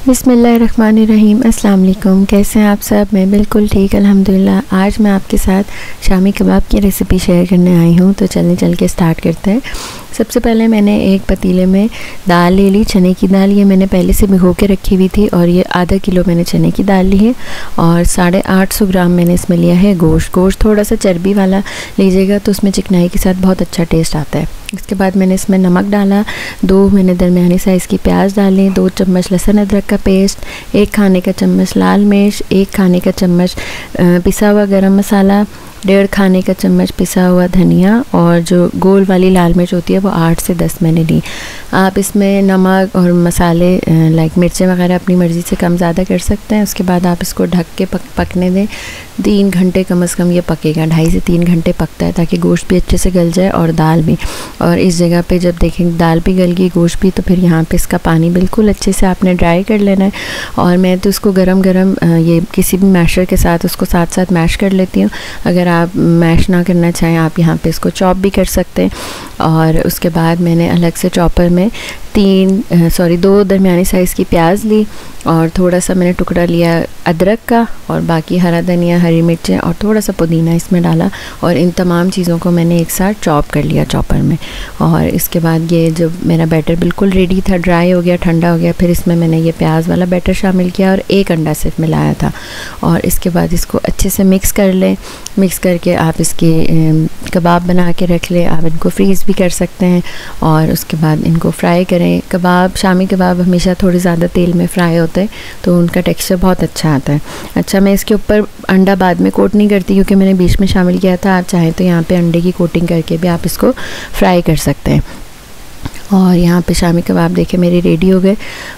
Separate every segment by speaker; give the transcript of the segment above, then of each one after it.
Speaker 1: बिस्मिल्लाहिर्रहमानिर्रहीम। अस्सलाम वालेकुम। कैसे हैं आप सब? मैं बिल्कुल ठीक अल्हम्दुलिल्लाह। आज मैं आपके साथ शामी कबाब की रेसिपी शेयर करने आई हूँ, तो चल के स्टार्ट करते हैं। सबसे पहले मैंने एक पतीले में दाल ले ली, चने की दाल। ये मैंने पहले से भिगो के रखी हुई थी और ये आधा किलो मैंने चने की दाल ली है और 850 ग्राम मैंने इसमें लिया है गोश्त। थोड़ा सा चर्बी वाला लीजिएगा तो उसमें चिकनाई के साथ बहुत अच्छा टेस्ट आता है। इसके बाद मैंने इसमें नमक डाला, 2 मैंने दरमियानी साइज़ की प्याज डाली, 2 चम्मच लहसुन अदरक का पेस्ट, 1 खाने का चम्मच लाल मिर्च, 1 खाने का चम्मच पिसा हुआ गरम मसाला, 1.5 खाने का चम्मच पिसा हुआ धनिया और जो गोल वाली लाल मिर्च होती है वो 8 से 10 मैंने ली। आप इसमें नमक और मसाले लाइक मिर्चें वगैरह अपनी मर्ज़ी से कम ज़्यादा कर सकते हैं। उसके बाद आप इसको ढक के पकने दें। 3 घंटे कम से कम ये पकेगा, 2.5 से 3 घंटे पकता है ताकि गोश्त भी अच्छे से गल जाए और दाल भी। और इस जगह पे जब देखें दाल भी गल गई, गोश्त भी, तो फिर यहाँ पे इसका पानी बिल्कुल अच्छे से आपने ड्राई कर लेना है। और मैं तो इसको गरम ये किसी भी मैशर के साथ उसको साथ साथ मैश कर लेती हूँ। अगर आप मैश ना करना चाहें आप यहाँ पे इसको चॉप भी कर सकते हैं। और उसके बाद मैंने अलग से चॉपर में 2 दरमियानी साइज़ की प्याज ली और थोड़ा सा मैंने टुकड़ा लिया अदरक का और बाकी हरा धनिया, हरी मिर्चें और थोड़ा सा पुदीना इसमें डाला और इन तमाम चीज़ों को मैंने एक साथ चॉप कर लिया चॉपर में। और इसके बाद ये जब मेरा बैटर बिल्कुल रेडी था, ड्राई हो गया, ठंडा हो गया, फिर इसमें मैंने ये प्याज वाला बैटर शामिल किया और 1 अंडा सिर्फ मिलाया था। और इसके बाद इसको अच्छे से मिक्स कर लें। मिक्स करके आप इसके कबाब बना के रख लें। आप इनको फ्रीज़ भी कर सकते हैं और उसके बाद इनको फ्राई करें। कबाब, शामी कबाब हमेशा थोड़े ज़्यादा तेल में फ्राई होते हैं तो उनका टेक्सचर बहुत अच्छा आता है। अच्छा, मैं इसके ऊपर अंडा बाद में कोट नहीं करती क्योंकि मैंने बीच में शामिल किया था। आप चाहें तो यहाँ पे अंडे की कोटिंग करके भी आप इसको फ्राई कर सकते हैं। और यहाँ पे शामी कबाब देखे मेरे रेडी हो गए।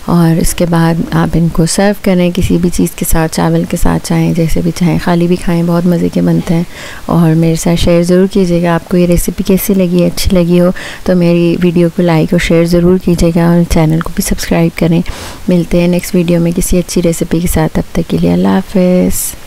Speaker 1: और इसके बाद आप इनको सर्व करें किसी भी चीज़ के साथ, चावल के साथ चाहें, जैसे भी चाहें, खाली भी खाएं, बहुत मज़े के बनते हैं। और मेरे साथ शेयर ज़रूर कीजिएगा। आपको ये रेसिपी कैसी लगी, अच्छी लगी हो तो मेरी वीडियो को लाइक और शेयर ज़रूर कीजिएगा और चैनल को भी सब्सक्राइब करें। मिलते हैं नेक्स्ट वीडियो में किसी अच्छी रेसिपी के साथ। तब तक के लिए अल्लाह हाफ़िज़।